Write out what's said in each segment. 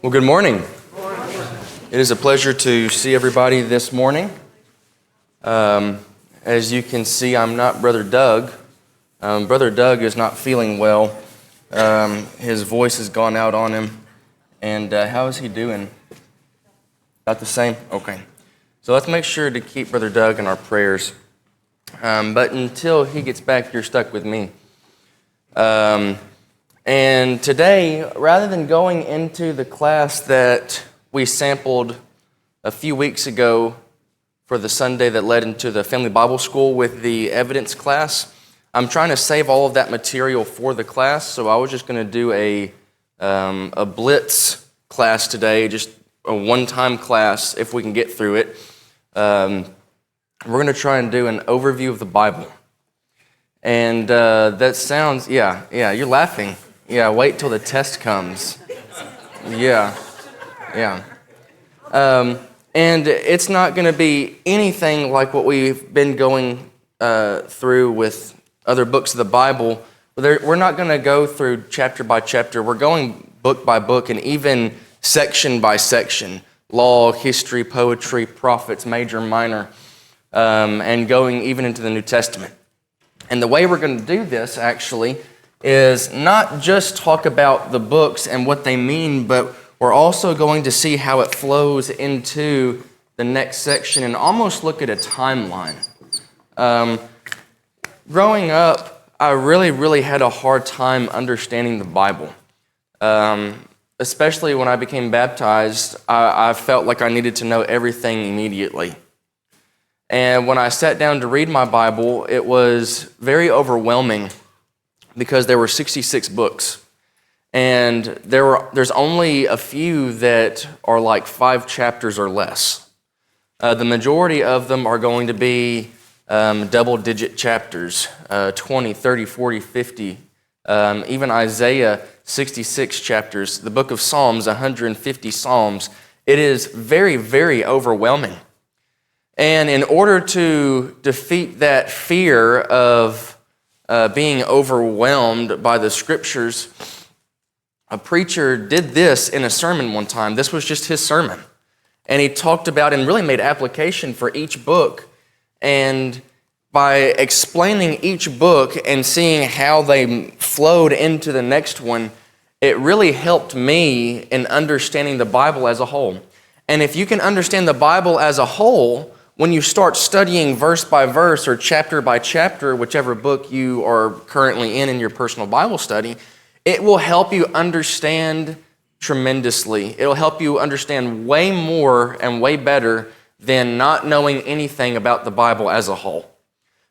Well, good morning. It is a pleasure to see everybody this morning. As you can see, I'm not Brother Doug. Brother Doug is not feeling well. His voice has gone out on him. And how is he doing? About the same? Okay. So let's make sure to keep Brother Doug in our prayers. But until he gets back, you're stuck with me. And today, rather than going into the class that we sampled a few weeks ago for the Sunday that led into the Family Bible School with the evidence class, I'm trying to save all of that material for the class, so I was just going to do a blitz class today, just a one-time class if we can get through it. We're going to try and do an overview of the Bible. And that sounds, yeah, you're laughing. Yeah, wait till the test comes. Yeah. And it's not going to be anything like what we've been going through with other books of the Bible. We're not going to go through chapter by chapter. We're going book by book and even section by section. Law, history, poetry, prophets, major, minor, and going even into the New Testament. And the way we're going to do this, actually, is not just talk about the books and what they mean, but we're also going to see how it flows into the next section and almost look at a timeline. Growing up, I really had a hard time understanding the Bible. Especially when I became baptized, I felt like I needed to know everything immediately. And when I sat down to read my Bible, it was very overwhelming because there were 66 books. And there's only a few that are like 5 chapters or less. The majority of them are going to be double-digit chapters, 20, 30, 40, 50. Even Isaiah, 66 chapters. The book of Psalms, 150 Psalms. It is very, very overwhelming. And in order to defeat that fear of being overwhelmed by the Scriptures, a preacher did this in a sermon one time. This was just his sermon. And he talked about and really made application for each book. And by explaining each book and seeing how they flowed into the next one, it really helped me in understanding the Bible as a whole. And if you can understand the Bible as a whole, when you start studying verse by verse or chapter by chapter, whichever book you are currently in your personal Bible study, it will help you understand tremendously. It will help you understand way more and way better than not knowing anything about the Bible as a whole.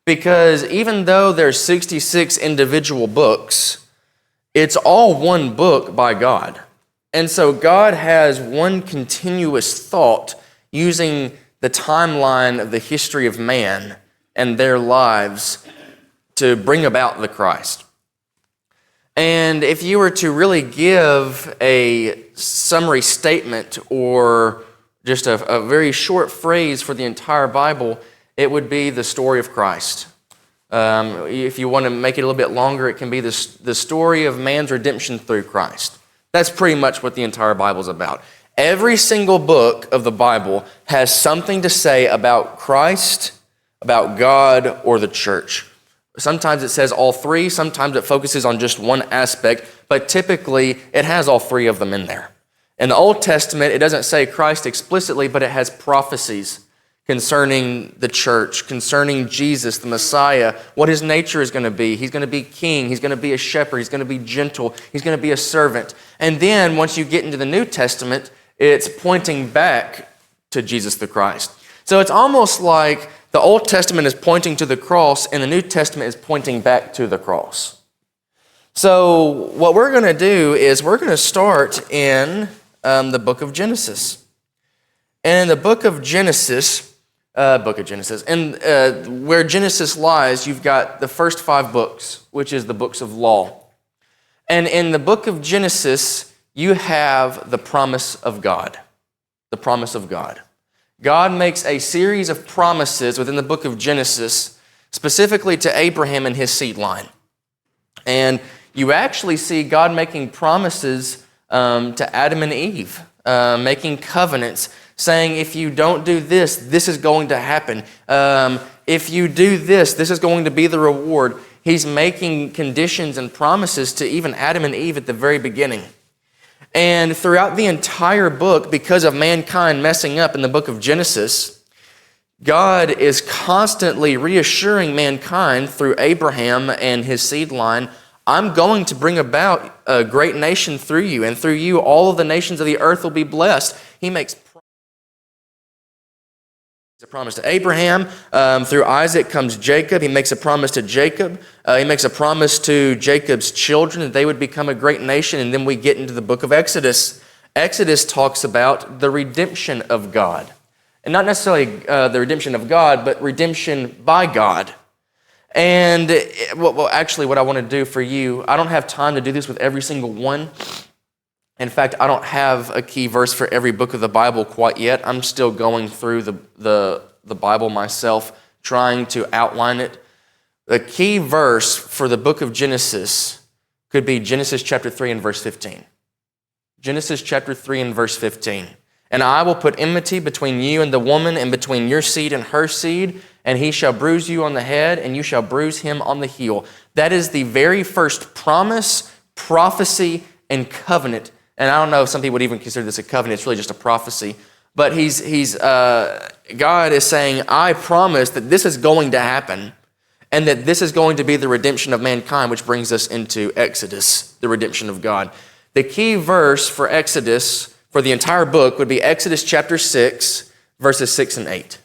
Because even though there's 66 individual books, it's all one book by God. And so God has one continuous thought using the timeline of the history of man and their lives to bring about the Christ. And if you were to really give a summary statement or just a very short phrase for the entire Bible, it would be the story of Christ. If you want to make it a little bit longer, it can be the story of man's redemption through Christ. That's pretty much what the entire Bible is about. Every single book of the Bible has something to say about Christ, about God, or the church. Sometimes it says all three, sometimes it focuses on just one aspect, but typically it has all three of them in there. In the Old Testament, it doesn't say Christ explicitly, but it has prophecies concerning the church, concerning Jesus, the Messiah, what his nature is going to be. He's going to be king, he's going to be a shepherd, he's going to be gentle, he's going to be a servant. And then once you get into the New Testament, it's pointing back to Jesus the Christ. So it's almost like the Old Testament is pointing to the cross and the New Testament is pointing back to the cross. So what we're going to do is we're going to start in the book of Genesis. And in the book of Genesis, and where Genesis lies, you've got the first 5 books, which is the books of law. And in the book of Genesis, you have the promise of God. The promise of God. God makes a series of promises within the book of Genesis, specifically to Abraham and his seed line. And you actually see God making promises to Adam and Eve, making covenants, saying, if you don't do this, this is going to happen. If you do this, this is going to be the reward. He's making conditions and promises to even Adam and Eve at the very beginning. And throughout the entire book, because of mankind messing up in the book of Genesis, God is constantly reassuring mankind through Abraham and his seed line, I'm going to bring about a great nation through you, and through you all of the nations of the earth will be blessed. He makes a promise to Abraham. Through Isaac comes Jacob. He makes a promise to Jacob. He makes a promise to Jacob's children that they would become a great nation. And then we get into the book of Exodus. Exodus talks about the redemption of God. And not necessarily the redemption of God, but redemption by God. And actually what I want to do for you, I don't have time to do this with every single one. In fact, I don't have a key verse for every book of the Bible quite yet. I'm still going through the Bible myself, trying to outline it. The key verse for the book of Genesis could be Genesis chapter 3 and verse 15. Genesis chapter 3 and verse 15. And I will put enmity between you and the woman, and between your seed and her seed, and he shall bruise you on the head, and you shall bruise him on the heel. That is the very first promise, prophecy, and covenant. And I don't know if some people would even consider this a covenant. It's really just a prophecy. But God is saying, I promise that this is going to happen, and that this is going to be the redemption of mankind, which brings us into Exodus, the redemption of God. The key verse for Exodus, for the entire book, would be Exodus chapter 6, verses 6 and 8.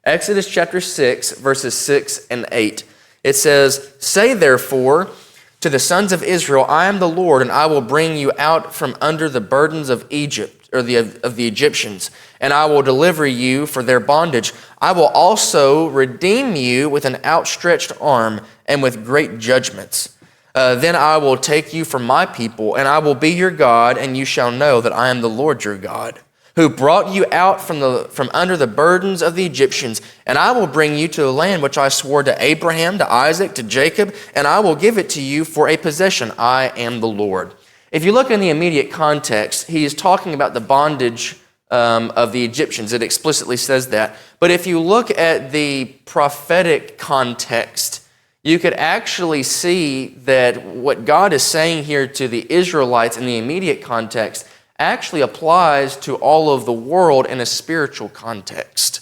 Exodus chapter 6, verses 6 and 8. It says, Say therefore to the sons of Israel, I am the Lord, and I will bring you out from under the burdens of Egypt, or of the Egyptians, and I will deliver you for their bondage. I will also redeem you with an outstretched arm and with great judgments. Then I will take you for my people, and I will be your God, and you shall know that I am the Lord your God, who brought you out from under the burdens of the Egyptians. And I will bring you to the land which I swore to Abraham, to Isaac, to Jacob, and I will give it to you for a possession. I am the Lord. If you look in the immediate context, he is talking about the bondage of the Egyptians. It explicitly says that. But if you look at the prophetic context, you could actually see that what God is saying here to the Israelites in the immediate context actually applies to all of the world in a spiritual context.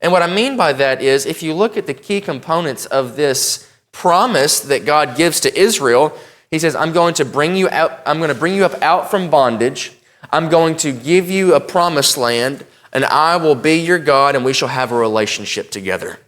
And what I mean by that is, if you look at the key components of this promise that God gives to Israel, he says, I'm going to bring you out, I'm going to bring you up out from bondage, I'm going to give you a promised land, and I will be your God, and we shall have a relationship together.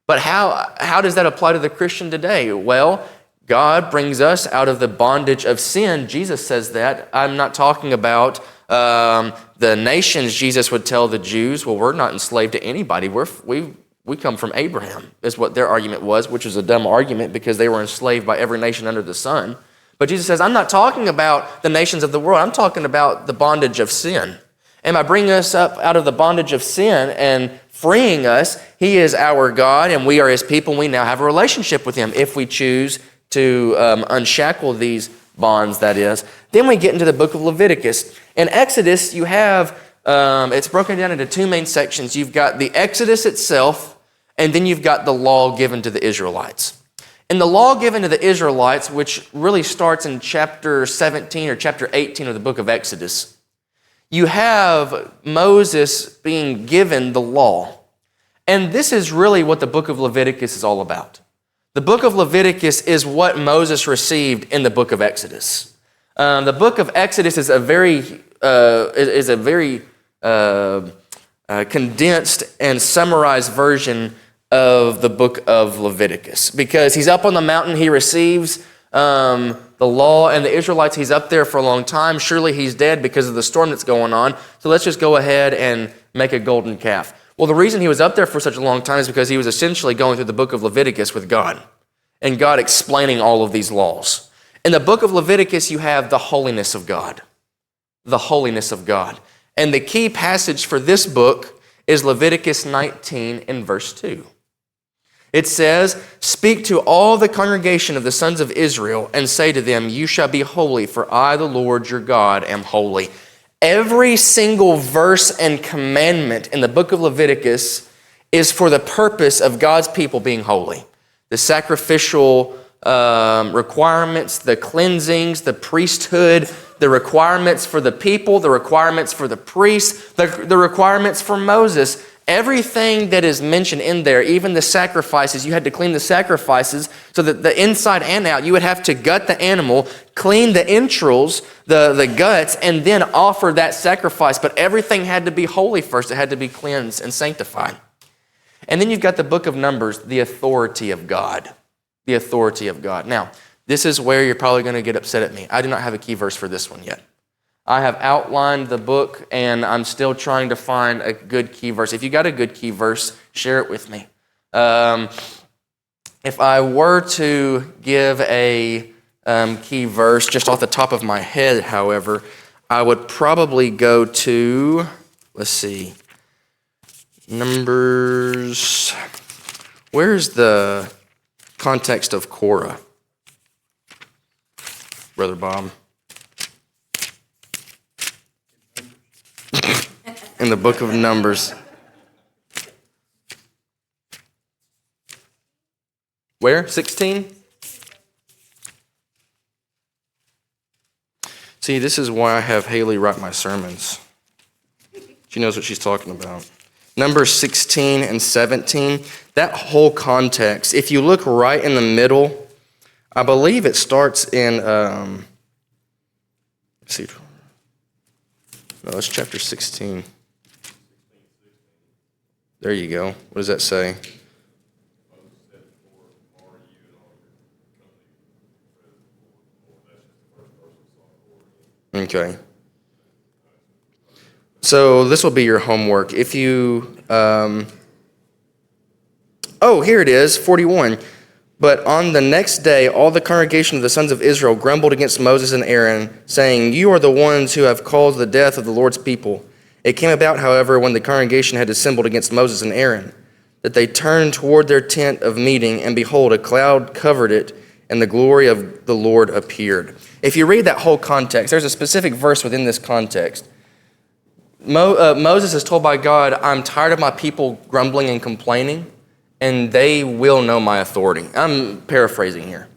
But how does that apply to the Christian today? Well, God brings us out of the bondage of sin. Jesus says that. I'm not talking about the nations. Jesus would tell the Jews, well, we're not enslaved to anybody. We come from Abraham, is what their argument was, which is a dumb argument because they were enslaved by every nation under the sun. But Jesus says, I'm not talking about the nations of the world. I'm talking about the bondage of sin. And by bringing us up out of the bondage of sin and freeing us, he is our God, and we are his people. We now have a relationship with him if we choose to unshackle these bonds, that is. Then we get into the book of Leviticus. In Exodus, you have, it's broken down into two main sections. You've got the Exodus itself, and then you've got the law given to the Israelites. And the law given to the Israelites, which really starts in chapter 17 or chapter 18 of the book of Exodus, you have Moses being given the law. And this is really what the book of Leviticus is all about. The book of Leviticus is what Moses received in the book of Exodus. The book of Exodus is a very condensed and summarized version of the book of Leviticus, because he's up on the mountain, he receives the law, and the Israelites, he's up there for a long time. Surely he's dead because of the storm that's going on. So let's just go ahead and make a golden calf. Well, the reason he was up there for such a long time is because he was essentially going through the book of Leviticus with God, and God explaining all of these laws. In the book of Leviticus, you have the holiness of God. The holiness of God. And the key passage for this book is Leviticus 19 and verse 2. It says, "Speak to all the congregation of the sons of Israel and say to them, you shall be holy, for I, the Lord your God, am holy." Every single verse and commandment in the book of Leviticus is for the purpose of God's people being holy. The sacrificial requirements, the cleansings, the priesthood, the requirements for the people, the requirements for the priests, the requirements for Moses. Everything that is mentioned in there, even the sacrifices, you had to clean the sacrifices so that the inside and out, you would have to gut the animal, clean the entrails, the guts, and then offer that sacrifice. But everything had to be holy first. It had to be cleansed and sanctified. And then you've got the book of Numbers, the authority of God. The authority of God. Now, this is where you're probably going to get upset at me. I do not have a key verse for this one yet. I have outlined the book, and I'm still trying to find a good key verse. If you got a good key verse, share it with me. If I were to give a key verse just off the top of my head, however, I would probably go to, let's see, Numbers. Where's the context of Korah, Brother Bob? In the book of Numbers. Where? 16? See, this is why I have Haley write my sermons. She knows what she's talking about. Numbers 16 and 17, that whole context, if you look right in the middle, I believe it starts in, let's see, no, it's chapter 16. There you go. What does that say? Okay. So this will be your homework. If you, here it is, 41. "But on the next day, all the congregation of the sons of Israel grumbled against Moses and Aaron, saying, 'You are the ones who have caused the death of the Lord's people.' It came about, however, when the congregation had assembled against Moses and Aaron, that they turned toward their tent of meeting, and behold, a cloud covered it, and the glory of the Lord appeared." If you read that whole context, there's a specific verse within this context. Moses is told by God, "I'm tired of my people grumbling and complaining, and they will know my authority." I'm paraphrasing here.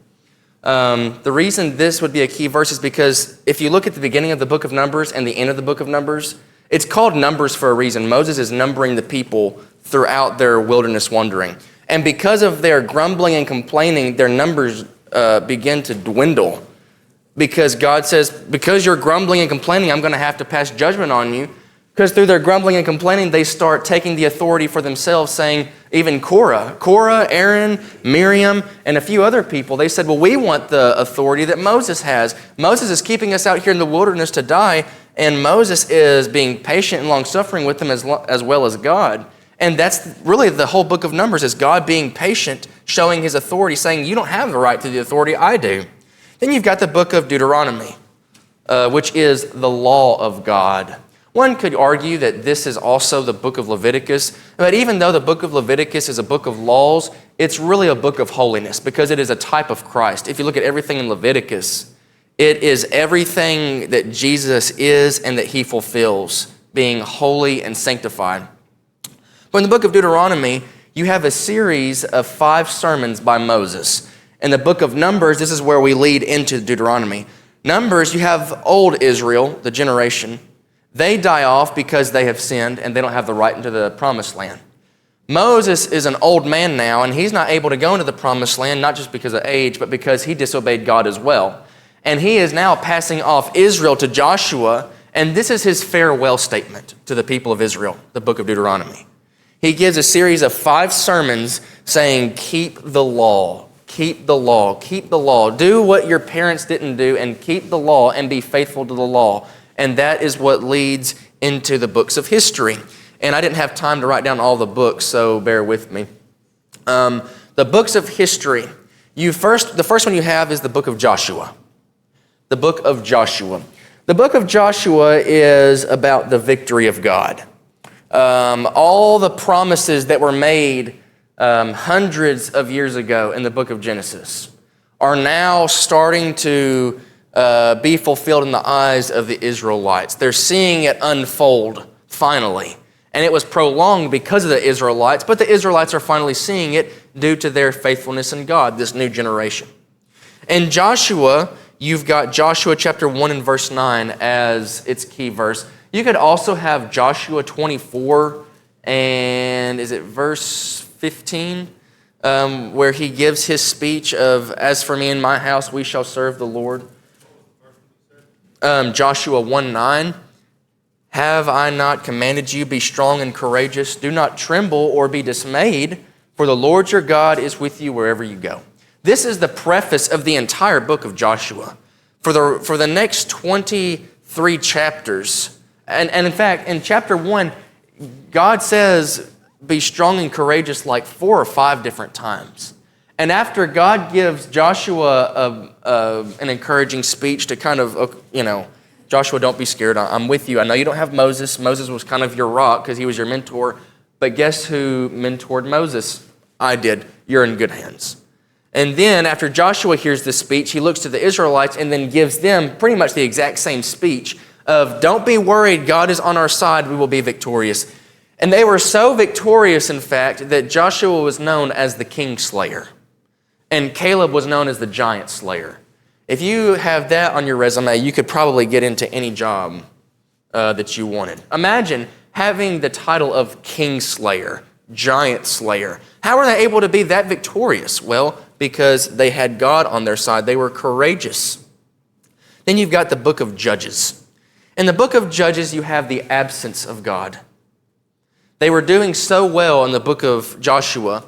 The reason this would be a key verse is because if you look at the beginning of the book of Numbers and the end of the book of Numbers, it's called Numbers for a reason. Moses is numbering the people throughout their wilderness wandering. And because of their grumbling and complaining, their numbers begin to dwindle. Because God says, because you're grumbling and complaining, I'm going to have to pass judgment on you. Because through their grumbling and complaining, they start taking the authority for themselves, saying, even Korah, Aaron, Miriam, and a few other people, they said, well, we want the authority that Moses has. Moses is keeping us out here in the wilderness to die, and Moses is being patient and long-suffering with them as well as God. And that's really the whole book of Numbers, is God being patient, showing his authority, saying, you don't have the right to the authority, I do. Then you've got the book of Deuteronomy, which is the law of God. One could argue that this is also the book of Leviticus, but even though the book of Leviticus is a book of laws, it's really a book of holiness because it is a type of Christ. If you look at everything in Leviticus, it is everything that Jesus is and that he fulfills, being holy and sanctified. But in the book of Deuteronomy, you have a series of 5 sermons by Moses. In the book of Numbers, this is where we lead into Deuteronomy. Numbers, you have old Israel, the generation. They die off because they have sinned and they don't have the right into the promised land. Moses is an old man now, and he's not able to go into the promised land, not just because of age, but because he disobeyed God as well. And he is now passing off Israel to Joshua, and this is his farewell statement to the people of Israel, the book of Deuteronomy. He gives a series of 5 sermons saying, keep the law, keep the law, keep the law. Do what your parents didn't do and keep the law and be faithful to the law. And that is what leads into the books of history. And I didn't have time to write down all the books, so bear with me. The books of history. The first one you have is the book of Joshua. The book of Joshua. The book of Joshua is about the victory of God. All the promises that were made hundreds of years ago in the book of Genesis are now starting to be fulfilled in the eyes of the Israelites. They're seeing it unfold finally. And it was prolonged because of the Israelites, but the Israelites are finally seeing it due to their faithfulness in God, this new generation. In Joshua, you've got Joshua chapter 1 and verse 9 as its key verse. You could also have Joshua 24 and is it verse 15, where he gives his speech of, "As for me and my house, we shall serve the Lord." Joshua 1:9, "Have I not commanded you, be strong and courageous? Do not tremble or be dismayed, for the Lord your God is with you wherever you go." This is the preface of the entire book of Joshua. For the next 23 chapters, and in fact, in chapter 1, God says, "Be strong and courageous," like 4 or 5 different times. And after God gives Joshua an encouraging speech to kind of, Joshua, don't be scared. I'm with you. I know you don't have Moses. Moses was kind of your rock because he was your mentor. But guess who mentored Moses? I did. You're in good hands. And then after Joshua hears this speech, he looks to the Israelites and then gives them pretty much the exact same speech of, "Don't be worried. God is on our side. We will be victorious." And they were so victorious, in fact, that Joshua was known as the king slayer. And Caleb was known as the giant slayer. If you have that on your resume, you could probably get into any job that you wanted. Imagine having the title of king slayer, giant slayer. How were they able to be that victorious? Well, because they had God on their side. They were courageous. Then you've got the book of Judges. In the book of Judges, you have the absence of God. They were doing so well in the book of Joshua,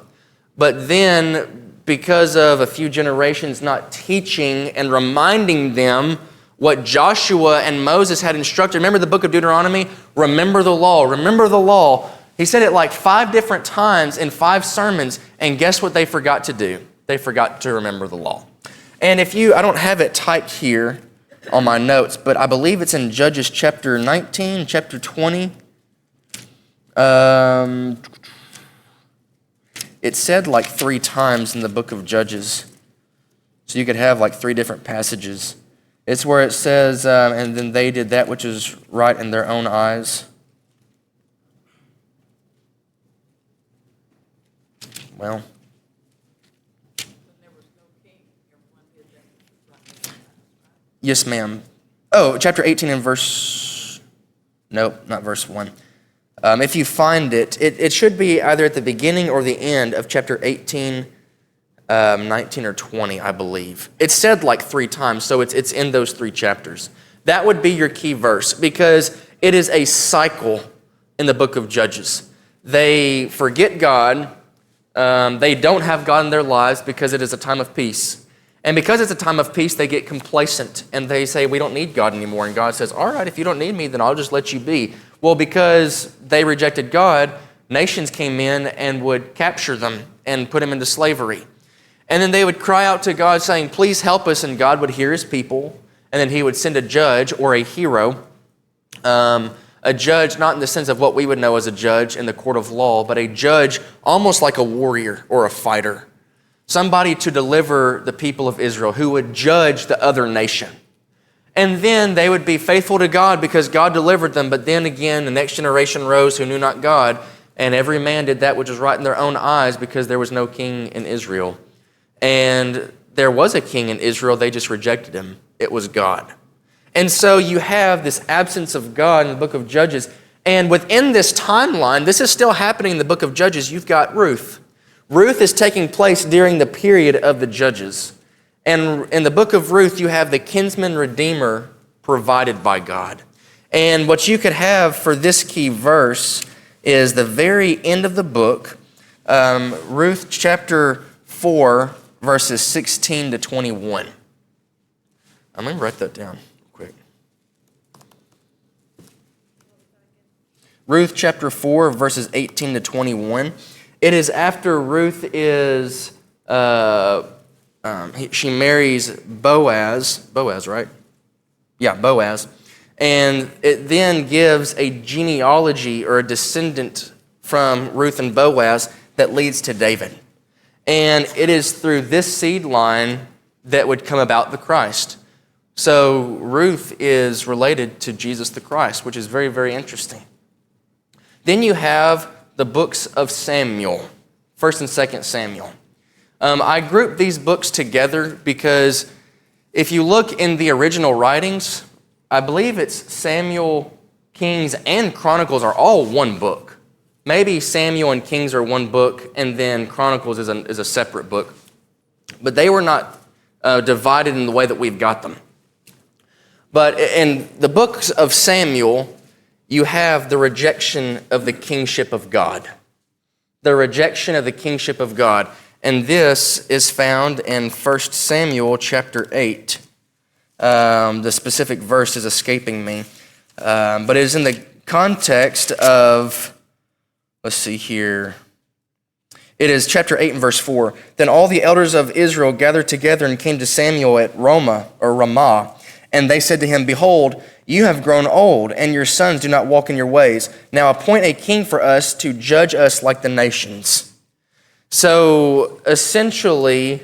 but then because of a few generations not teaching and reminding them what Joshua and Moses had instructed. Remember the book of Deuteronomy? Remember the law. Remember the law. He said it like 5 different times in 5 sermons, and guess what they forgot to do? They forgot to remember the law. And I don't have it typed here on my notes, but I believe it's in Judges chapter 19, chapter 20. It's said like 3 times in the book of Judges. So you could have like 3 different passages. It's where it says, and then they did that which is right in their own eyes. Well. Yes, ma'am. Oh, chapter 18 and verse... Nope, not verse 1. If you find it, it should be either at the beginning or the end of chapter 18, 19 or 20, I believe. It's said like 3 times, so it's in those 3 chapters. That would be your key verse because it is a cycle in the book of Judges. They forget God. They don't have God in their lives because it is a time of peace. And because it's a time of peace, they get complacent and they say, we don't need God anymore. And God says, all right, if you don't need me, then I'll just let you be. Well, because they rejected God, nations came in and would capture them and put them into slavery. And then they would cry out to God saying, please help us. And God would hear his people. And then he would send a judge or a hero, a judge not in the sense of what we would know as a judge in the court of law, but a judge almost like a warrior or a fighter. Somebody to deliver the people of Israel who would judge the other nation. And then they would be faithful to God because God delivered them. But then again, the next generation rose who knew not God, and every man did that which was right in their own eyes because there was no king in Israel. And there was a king in Israel, they just rejected him. It was God. And so you have this absence of God in the book of Judges. And within this timeline, this is still happening in the book of Judges. You've got Ruth. Ruth is taking place during the period of the Judges. And in the book of Ruth, you have the kinsman redeemer provided by God. And what you could have for this key verse is the very end of the book, Ruth chapter 4, verses 16 to 21. I'm going to write that down quick. Ruth chapter 4, verses 18 to 21. It is after Ruth is... she marries Boaz. Boaz, right? Yeah, Boaz. And it then gives a genealogy or a descendant from Ruth and Boaz that leads to David. And it is through this seed line that would come about the Christ. So Ruth is related to Jesus the Christ, which is very, very interesting. Then you have the books of Samuel, 1st and 2nd Samuel. I grouped these books together because if you look in the original writings, I believe it's Samuel, Kings, and Chronicles are all one book. Maybe Samuel and Kings are one book, and then Chronicles is a separate book. But they were not divided in the way that we've got them. But in the books of Samuel, you have the rejection of the kingship of God. The rejection of the kingship of God. And this is found in 1 Samuel chapter 8. The specific verse is escaping me. But it is in the context of, let's see here. It is chapter 8 and verse 4. Then all the elders of Israel gathered together and came to Samuel at Ramah. And they said to him, Behold, you have grown old, and your sons do not walk in your ways. Now appoint a king for us to judge us like the nations. So essentially,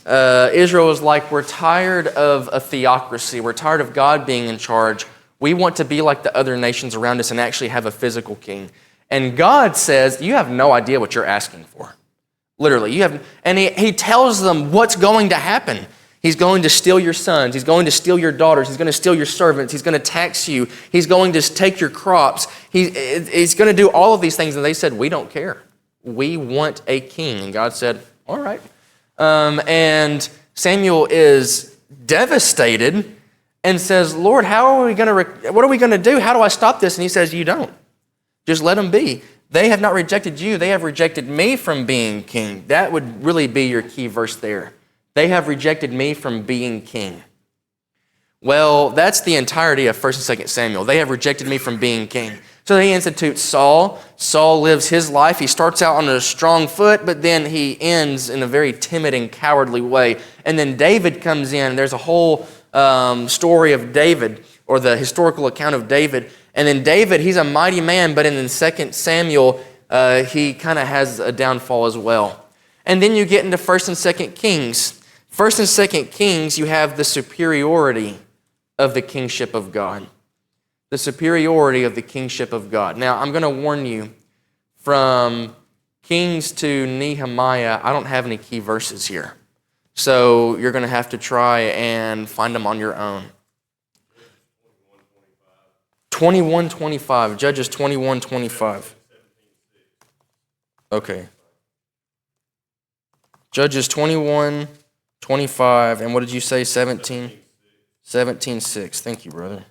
Israel was like, we're tired of a theocracy. We're tired of God being in charge. We want to be like the other nations around us and actually have a physical king. And God says, you have no idea what you're asking for. Literally, and he tells them what's going to happen. He's going to steal your sons. He's going to steal your daughters. He's going to steal your servants. He's going to tax you. He's going to take your crops. He's going to do all of these things. And they said, we don't care. We want a king. And God said, all right. And Samuel is devastated and says, Lord, what are we going to do? How do I stop this? And he says, you don't. Just let them be. They have not rejected you. They have rejected me from being king. That would really be your key verse there. They have rejected me from being king. Well, that's the entirety of 1st and 2nd Samuel. They have rejected me from being king. So they institute Saul. Saul lives his life. He starts out on a strong foot, but then he ends in a very timid and cowardly way. And then David comes in. There's a whole story of David, or the historical account of David. And then David, he's a mighty man, but in 2nd Samuel, he kind of has a downfall as well. And then you get into 1st and 2nd Kings. 1st and 2nd Kings, you have the superiority of the kingship of God. The superiority of the kingship of God. Now, I'm going to warn you, from Kings to Nehemiah, I don't have any key verses here. So you're going to have to try and find them on your own. 21:25, Judges 21:25. Okay. Judges 21:25, and what did you say, 17? 17:6. Thank you, brother.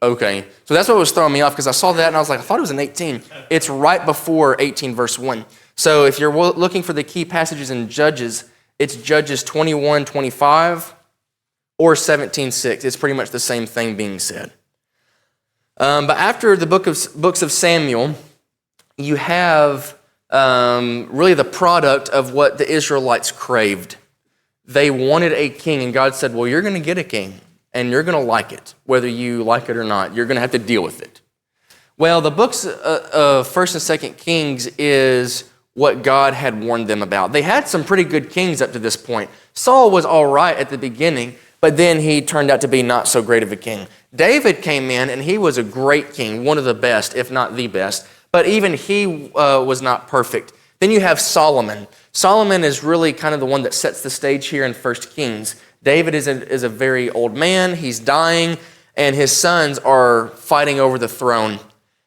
Okay, so that's what was throwing me off, because I saw that and I was like, I thought it was in 18. It's right before 18 verse 1. So if you're looking for the key passages in Judges, it's Judges 21:25 or 17:6. It's pretty much the same thing being said. But after the books of Samuel, you have really the product of what the Israelites craved. They wanted a king, and God said, well, you're going to get a king, and you're going to like it, whether you like it or not. You're going to have to deal with it. Well, the books of 1st and 2nd Kings is what God had warned them about. They had some pretty good kings up to this point. Saul was all right at the beginning, but then he turned out to be not so great of a king. David came in, and he was a great king, one of the best, if not the best. But even he was not perfect. Then you have Solomon. Solomon is really kind of the one that sets the stage here in 1 Kings. David is a very old man. He's dying, and his sons are fighting over the throne.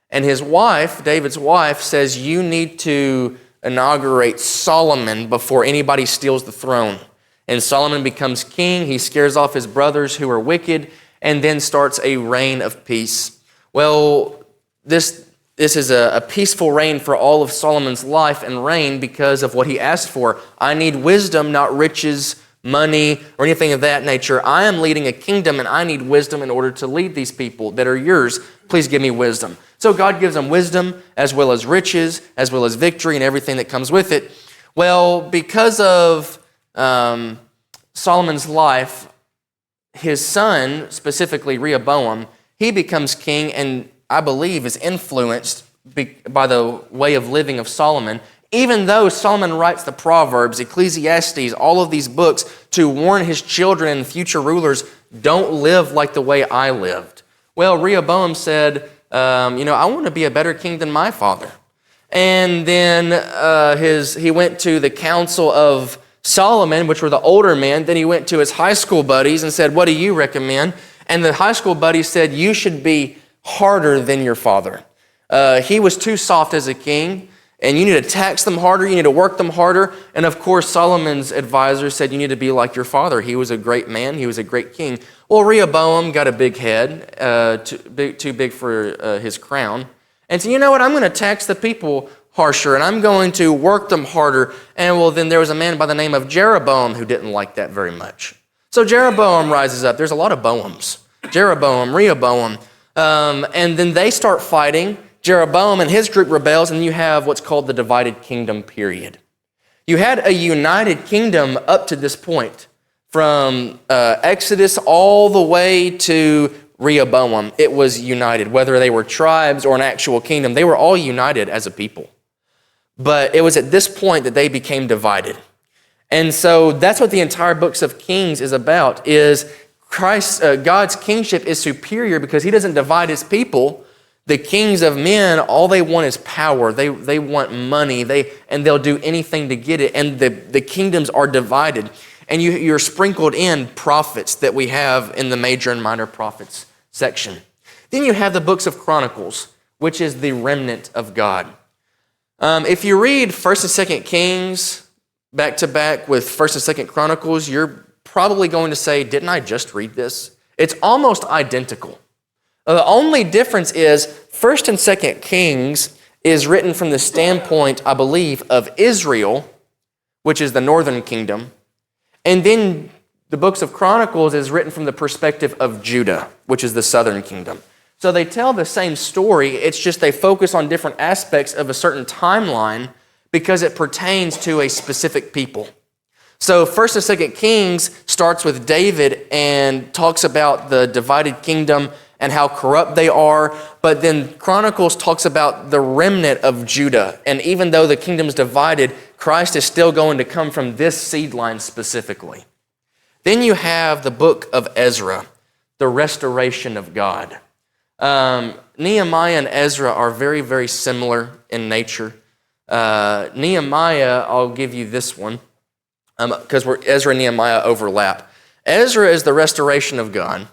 And his wife, David's wife, says, you need to inaugurate Solomon before anybody steals the throne. And Solomon becomes king. He scares off his brothers who are wicked, and then starts a reign of peace. Well, this is a peaceful reign for all of Solomon's life and reign because of what he asked for. I need wisdom, not riches, money, or anything of that nature. I am leading a kingdom, and I need wisdom in order to lead these people that are yours. Please give me wisdom. So God gives them wisdom, as well as riches, as well as victory, and everything that comes with it. Well, because of Solomon's life, his son, specifically Rehoboam, he becomes king, and I believe, is influenced by the way of living of Solomon, even though Solomon writes the Proverbs, Ecclesiastes, all of these books to warn his children and future rulers, don't live like the way I lived. Well, Rehoboam said, I want to be a better king than my father. And then he went to the council of Solomon, which were the older men. Then he went to his high school buddies and said, what do you recommend? And the high school buddies said, you should be harder than your father. He was too soft as a king, and you need to tax them harder, you need to work them harder. And of course, Solomon's advisor said, you need to be like your father. He was a great man, he was a great king. Well, Rehoboam got a big head, too big for his crown. And so, you know what, I'm going to tax the people harsher, and I'm going to work them harder. And well, then there was a man by the name of Jeroboam who didn't like that very much. So Jeroboam rises up. There's a lot of Boams. Jeroboam, Rehoboam. And then they start fighting. Jeroboam and his group rebels, and you have what's called the divided kingdom period. You had a united kingdom up to this point, from Exodus all the way to Rehoboam. It was united. Whether they were tribes or an actual kingdom, they were all united as a people. But it was at this point that they became divided. And so that's what the entire books of Kings is about, is God's kingship is superior because he doesn't divide his people. The kings of men, all they want is power. They want money, and they'll do anything to get it. And the kingdoms are divided. And you're sprinkled in prophets that we have in the major and minor prophets section. Then you have the books of Chronicles, which is the remnant of God. If you read 1st and 2nd Kings back to back with 1st and 2nd Chronicles, you're probably going to say, didn't I just read this? It's almost identical. The only difference is 1st and 2nd Kings is written from the standpoint, I believe, of Israel, which is the northern kingdom. And then the books of Chronicles is written from the perspective of Judah, which is the southern kingdom. So they tell the same story, it's just they focus on different aspects of a certain timeline because it pertains to a specific people. So 1st and 2nd Kings starts with David and talks about the divided kingdom and how corrupt they are. But then Chronicles talks about the remnant of Judah. And even though the kingdom's divided, Christ is still going to come from this seed line specifically. Then you have the book of Ezra, the restoration of God. Nehemiah and Ezra are very, very similar in nature. Nehemiah, I'll give you this one, because Ezra and Nehemiah overlap. Ezra is the restoration of God.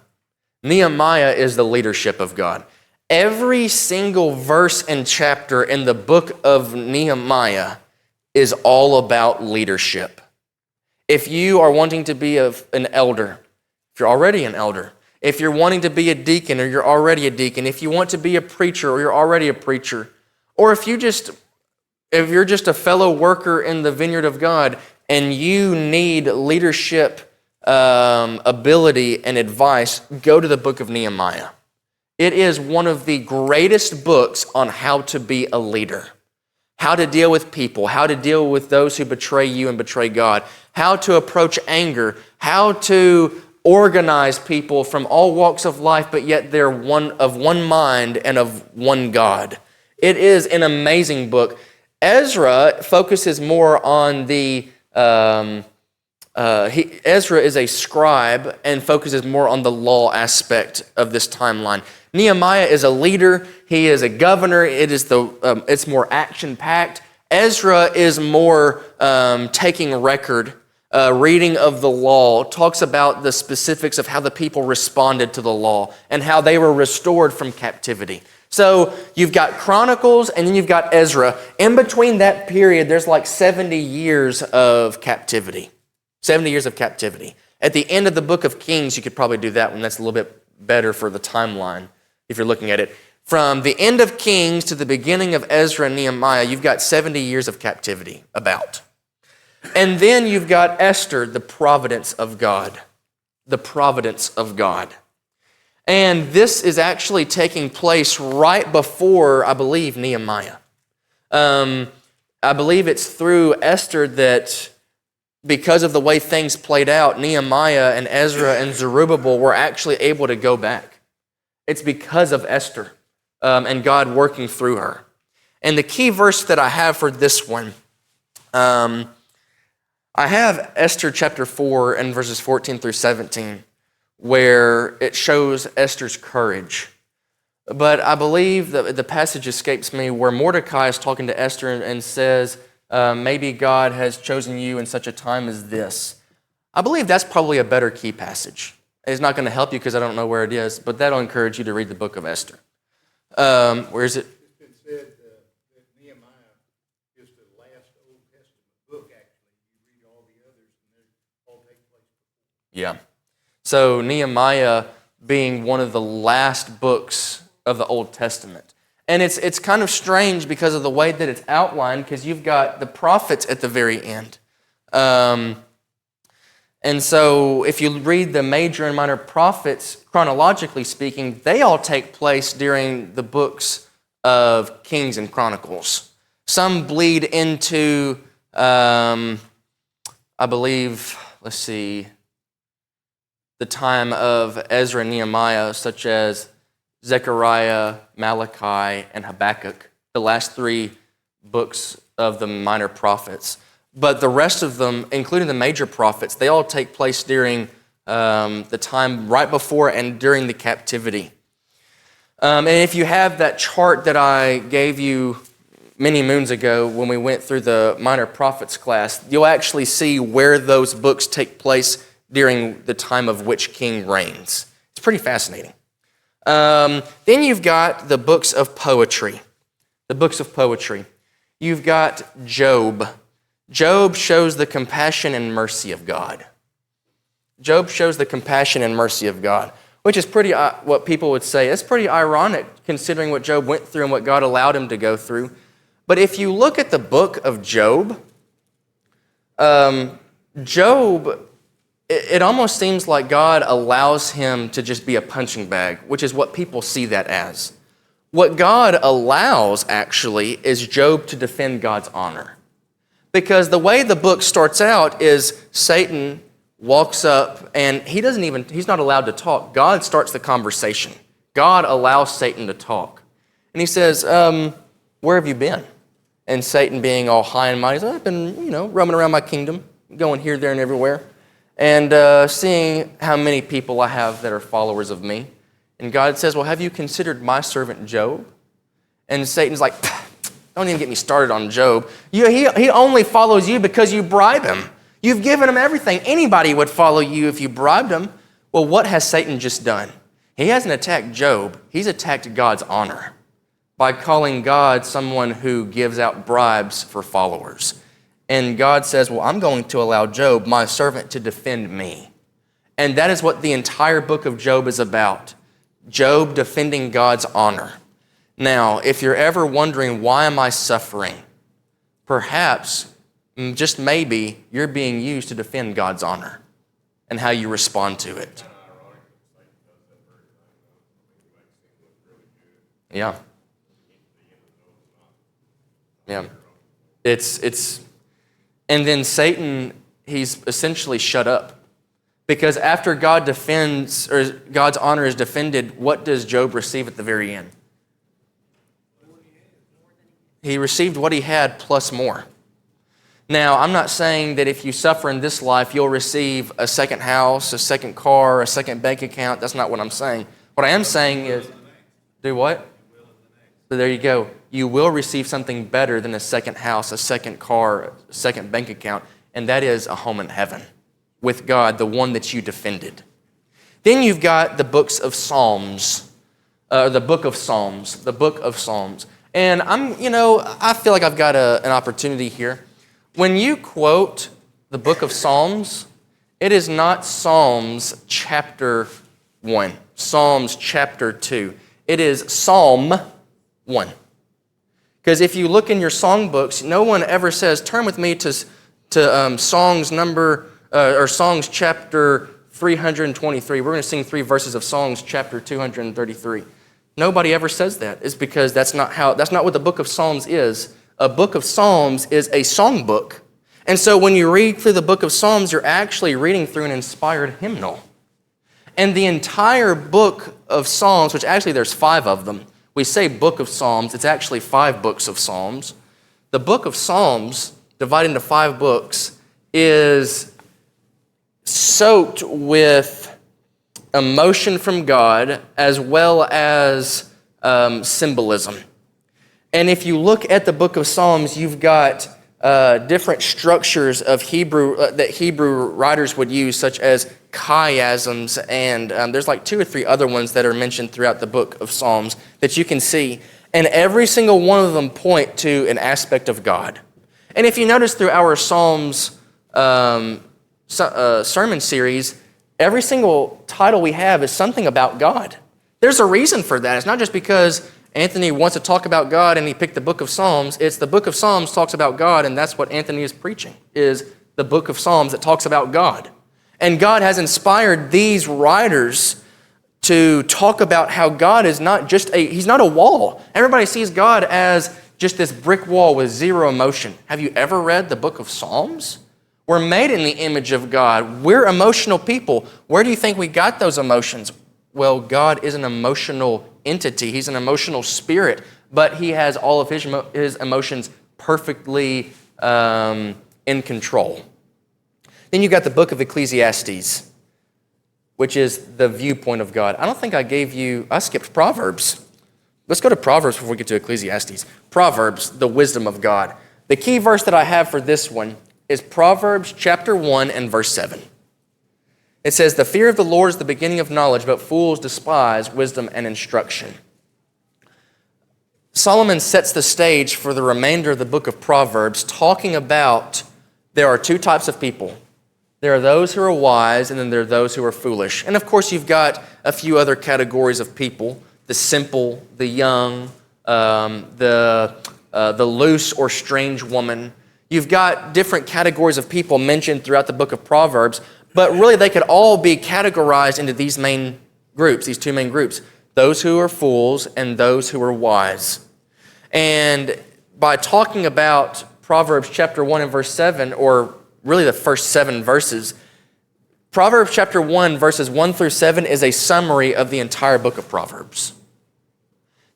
Nehemiah is the leadership of God. Every single verse and chapter in the book of Nehemiah is all about leadership. If you are wanting to be an elder, if you're already an elder, if you're wanting to be a deacon or you're already a deacon, if you want to be a preacher or you're already a preacher, or if you're just a fellow worker in the vineyard of God and you need leadership ability and advice, go to the book of Nehemiah. It is one of the greatest books on how to be a leader, how to deal with people, how to deal with those who betray you and betray God, how to approach anger, how to organize people from all walks of life, but yet they're of one mind and of one God. It is an amazing book. Ezra focuses more on the Ezra is a scribe and focuses more on the law aspect of this timeline. Nehemiah is a leader. He is a governor. It's more action-packed. Ezra is more taking record, reading of the law, talks about the specifics of how the people responded to the law and how they were restored from captivity. So you've got Chronicles and then you've got Ezra. In between that period, there's like 70 years of captivity. 70 years of captivity. At the end of the book of Kings, you could probably do that one. That's a little bit better for the timeline if you're looking at it. From the end of Kings to the beginning of Ezra and Nehemiah, you've got 70 years of captivity about. And then you've got Esther, the providence of God. The providence of God. And this is actually taking place right before, I believe, Nehemiah. I believe it's through Esther that, because of the way things played out, Nehemiah and Ezra and Zerubbabel were actually able to go back. It's because of Esther and God working through her. And the key verse that I have for this one, I have Esther chapter 4 and verses 14 through 17, where it shows Esther's courage. But I believe that the passage escapes me where Mordecai is talking to Esther and says, maybe God has chosen you in such a time as this. I believe that's probably a better key passage. It's not going to help you because I don't know where it is, but that'll encourage you to read the book of Esther. Where is it? It's been said that Nehemiah is the last Old Testament book, actually. You read all the others, and they all take place before. Yeah. So Nehemiah being one of the last books of the Old Testament. And it's kind of strange because of the way that it's outlined, because you've got the prophets at the very end. And so if you read the major and minor prophets, chronologically speaking, they all take place during the books of Kings and Chronicles. Some bleed into, I believe, the time of Ezra and Nehemiah, such as Zechariah, Malachi, and Habakkuk, the last three books of the minor prophets. But the rest of them, including the major prophets, they all take place during the time right before and during the captivity. And if you have that chart that I gave you many moons ago when we went through the minor prophets class, you'll actually see where those books take place during the time of which king reigns. It's pretty fascinating. Then you've got the books of poetry. The books of poetry. You've got Job. Job shows the compassion and mercy of God. Job shows the compassion and mercy of God, which is pretty, what people would say, it's pretty ironic considering what Job went through and what God allowed him to go through. But if you look at the book of Job, Job, it almost seems like God allows him to just be a punching bag, which is what people see that as. What God allows, actually, is Job to defend God's honor. Because the way the book starts out is Satan walks up, and he's not allowed to talk. God starts the conversation. God allows Satan to talk. And he says, where have you been? And Satan, being all high and mighty, says, I've been, roaming around my kingdom, going here, there, and everywhere, and seeing how many people I have that are followers of me. And God says, well, have you considered my servant Job? And Satan's like, don't even get me started on Job. He only follows you because you bribe him. You've given him everything. Anybody would follow you if you bribed him. Well, what has Satan just done? He hasn't attacked Job. He's attacked God's honor by calling God someone who gives out bribes for followers. And God says, well, I'm going to allow Job, my servant, to defend me. And that is what the entire book of Job is about. Job defending God's honor. Now, if you're ever wondering, why am I suffering? Perhaps, just maybe, you're being used to defend God's honor and how you respond to it. Yeah. Yeah. And then Satan, he's essentially shut up. Because after God defends, or God's honor is defended, what does Job receive at the very end? He received what he had plus more. Now, I'm not saying that if you suffer in this life, you'll receive a second house, a second car, a second bank account. That's not what I'm saying. What I am saying is, do what? So there you go. You will receive something better than a second house, a second car, a second bank account, and that is a home in heaven with God, the one that you defended. Then you've got the books of Psalms, the book of Psalms. And I feel like I've got an opportunity here. When you quote the book of Psalms, it is not Psalms chapter 1, Psalms chapter 2. It is Psalm 1. Because if you look in your songbooks, no one ever says, turn with me to Songs chapter 323. We're going to sing 3 verses of Songs chapter 233. Nobody ever says that. It's because that's not what the book of Psalms is. A book of Psalms is a songbook. And so when you read through the book of Psalms, you're actually reading through an inspired hymnal. And the entire book of Psalms, which actually there's 5 of them, We say book of Psalms. It's actually 5 books of Psalms. The book of Psalms, divided into 5 books, is soaked with emotion from God as well as symbolism. And if you look at the book of Psalms, you've got different structures of Hebrew that Hebrew writers would use, such as chiasms, and there's like 2 or 3 other ones that are mentioned throughout the book of Psalms that you can see. And every single one of them point to an aspect of God. And if you notice through our Psalms sermon series, every single title we have is something about God. There's a reason for that. It's not just because Anthony wants to talk about God and he picked the book of Psalms. It's the book of Psalms talks about God, and that's what Anthony is preaching, is the book of Psalms that talks about God. And God has inspired these writers to talk about how God is not just He's not a wall. Everybody sees God as just this brick wall with zero emotion. Have you ever read the book of Psalms? We're made in the image of God. We're emotional people. Where do you think we got those emotions? Well, God is an emotional entity. He's an emotional spirit, but He has all of His emotions perfectly in control. Then you got the book of Ecclesiastes, which is the viewpoint of God. I don't think I skipped Proverbs. Let's go to Proverbs before we get to Ecclesiastes. Proverbs, the wisdom of God. The key verse that I have for this one is Proverbs chapter 1 and verse 7. It says, "The fear of the Lord is the beginning of knowledge, but fools despise wisdom and instruction." Solomon sets the stage for the remainder of the book of Proverbs, talking about there are 2 types of people. There are those who are wise, and then there are those who are foolish. And of course, you've got a few other categories of people: the simple, the young, the loose or strange woman. You've got different categories of people mentioned throughout the book of Proverbs, but really they could all be categorized into these 2 main groups: those who are fools and those who are wise. And by talking about Proverbs chapter 1 and verse 7, or really the first 7 verses, Proverbs chapter 1, verses 1 through 7 is a summary of the entire book of Proverbs.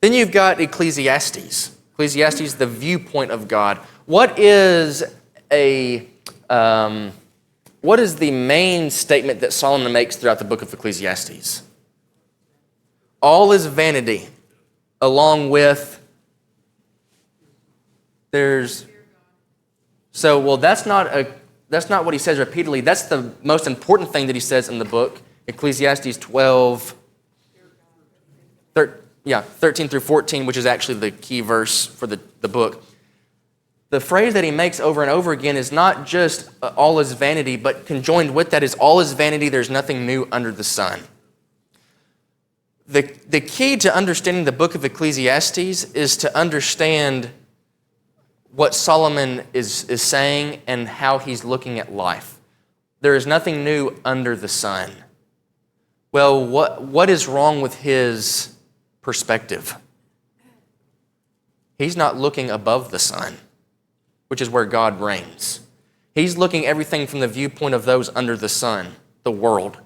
Then you've got Ecclesiastes. Ecclesiastes, the viewpoint of God. What is the main statement that Solomon makes throughout the book of Ecclesiastes? All is vanity, along with that's not what he says repeatedly. That's the most important thing that he says in the book. Ecclesiastes 12, 13 through 14, which is actually the key verse for the book. The phrase that he makes over and over again is not just all is vanity, but conjoined with that is all is vanity, there's nothing new under the sun. The key to understanding the book of Ecclesiastes is to understand what Solomon is saying and how he's looking at life. There is nothing new under the sun. Well, what is wrong with his perspective? He's not looking above the sun, which is where God reigns. He's looking everything from the viewpoint of those under the sun, the world.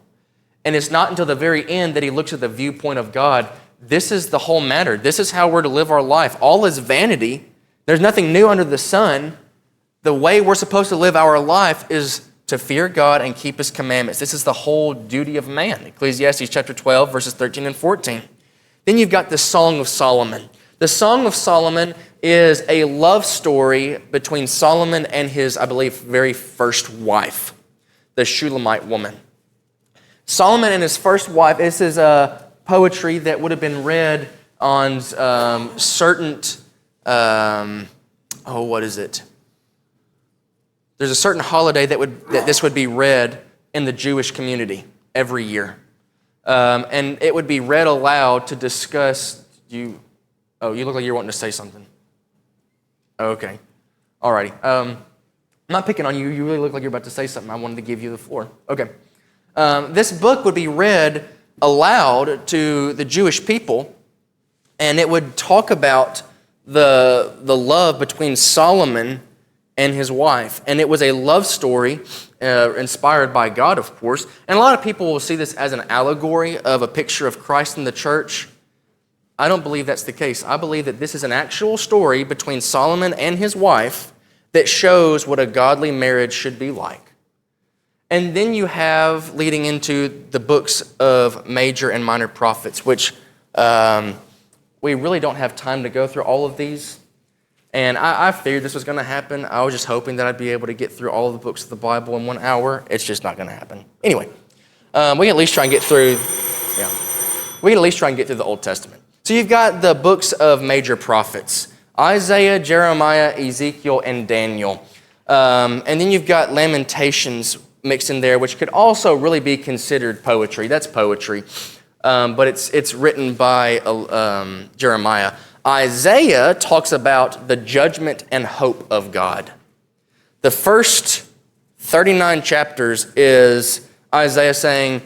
And it's not until the very end that he looks at the viewpoint of God. This is the whole matter. This is how we're to live our life. All is vanity. There's nothing new under the sun. The way we're supposed to live our life is to fear God and keep His commandments. This is the whole duty of man. Ecclesiastes chapter 12, verses 13 and 14. Then you've got the Song of Solomon. The Song of Solomon is a love story between Solomon and his, I believe, very first wife, the Shulamite woman. Solomon and his first wife, this is a poetry that would have been read on certain, what is it? There's a certain holiday that this would be read in the Jewish community every year. And it would be read aloud to discuss, you look like you're wanting to say something. Okay. All righty. I'm not picking on you. You really look like you're about to say something. I wanted to give you the floor. Okay. This book would be read aloud to the Jewish people, and it would talk about the love between Solomon and his wife. And it was a love story inspired by God, of course. And a lot of people will see this as an allegory of a picture of Christ in the church. I don't believe that's the case. I believe that this is an actual story between Solomon and his wife that shows what a godly marriage should be like. And then you have, leading into the books of major and minor prophets, which we really don't have time to go through all of these. And I figured this was going to happen. I was just hoping that I'd be able to get through all of the books of the Bible in 1 hour. It's just not going to happen. Anyway, we can at least try and get through, the Old Testament. So you've got the books of major prophets: Isaiah, Jeremiah, Ezekiel, and Daniel. And then you've got Lamentations mixed in there, which could also really be considered poetry. That's poetry. But it's written by Jeremiah. Isaiah talks about the judgment and hope of God. The first 39 chapters is Isaiah saying,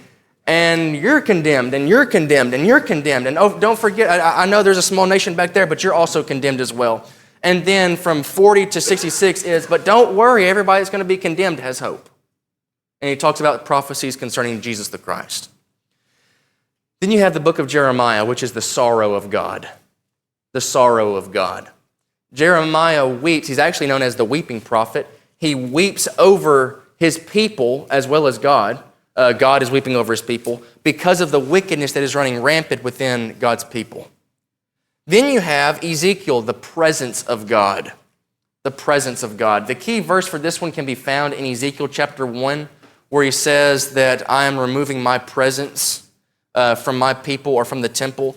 and you're condemned, and you're condemned, and you're condemned. And oh, don't forget, I know there's a small nation back there, but you're also condemned as well. And then from 40 to 66 is, but don't worry, everybody that's going to be condemned has hope. And he talks about prophecies concerning Jesus the Christ. Then you have the book of Jeremiah, which is the sorrow of God. The sorrow of God. Jeremiah weeps. He's actually known as the weeping prophet. He weeps over his people as well as God. God is weeping over his people because of the wickedness that is running rampant within God's people. Then you have Ezekiel, the presence of God. The presence of God. The key verse for this one can be found in Ezekiel chapter 1, where he says that I am removing my presence from my people or from the temple.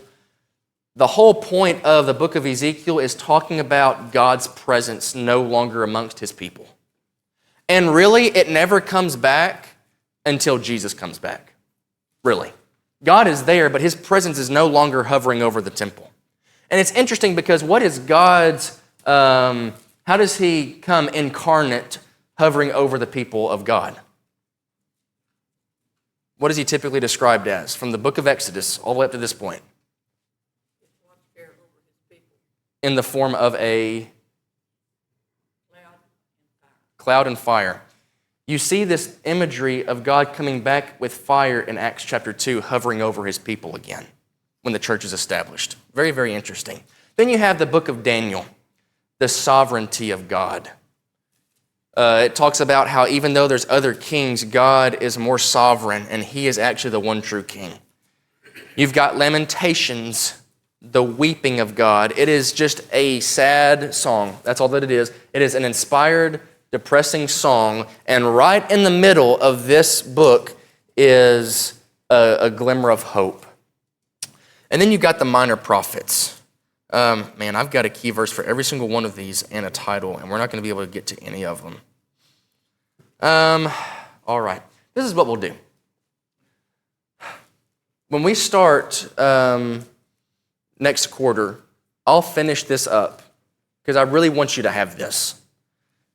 The whole point of the book of Ezekiel is talking about God's presence no longer amongst his people. And really, it never comes back until Jesus comes back. Really. God is there, but his presence is no longer hovering over the temple. And it's interesting because what is God's, how does he come incarnate hovering over the people of God? What is he typically described as from the book of Exodus all the way up to this point? In the form of a cloud and fire. You see this imagery of God coming back with fire in Acts chapter 2, hovering over his people again when the church is established. Very, very interesting. Then you have the book of Daniel, the sovereignty of God. It talks about how even though there's other kings, God is more sovereign, and he is actually the one true king. You've got Lamentations, the weeping of God. It is just a sad song. That's all that it is. It is an inspired, depressing song, and right in the middle of this book is a glimmer of hope. And then you've got the minor prophets. I've got a key verse for every single one of these and a title, and we're not going to be able to get to any of them. All right. This is what we'll do. When we start next quarter, I'll finish this up because I really want you to have this.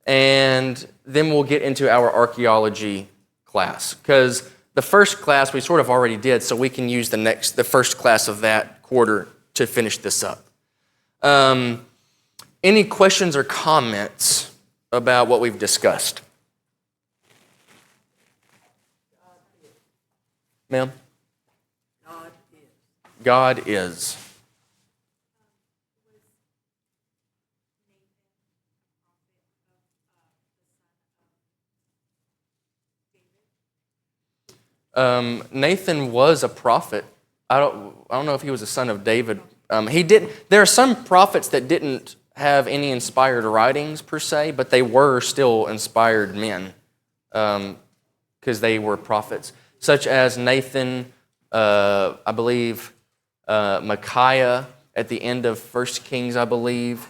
And then we'll get into our archaeology class because the first class we sort of already did, so we can use the first class of that quarter to finish this up. Any questions or comments about what we've discussed? Ma'am? God is. Nathan was a prophet. I don't know if he was a son of David. There are some prophets that didn't have any inspired writings per se, but they were still inspired men because they were prophets, such as Nathan, I believe, Micaiah at the end of 1 Kings, I believe.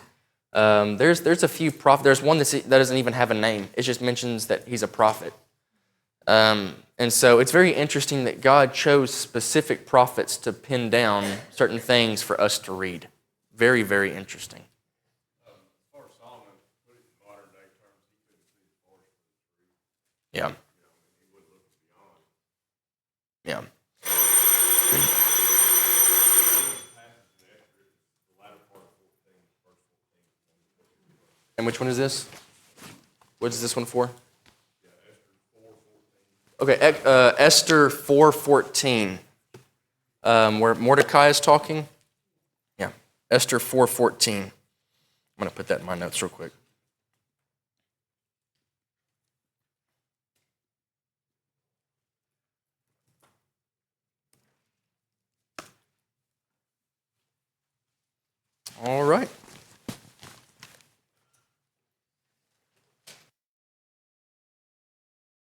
There's a few prophets. There's one that doesn't even have a name. It just mentions that he's a prophet. And so it's very interesting that God chose specific prophets to pin down certain things for us to read. Very, very interesting. As far as Solomon, put it in modern day terms, he couldn't see the forest for the tree. Yeah. He wouldn't look beyond. Yeah. And which one is this? What is this one for? Okay, Esther 4:14, where Mordecai is talking. Esther 4:14. I'm going to put that in my notes real quick.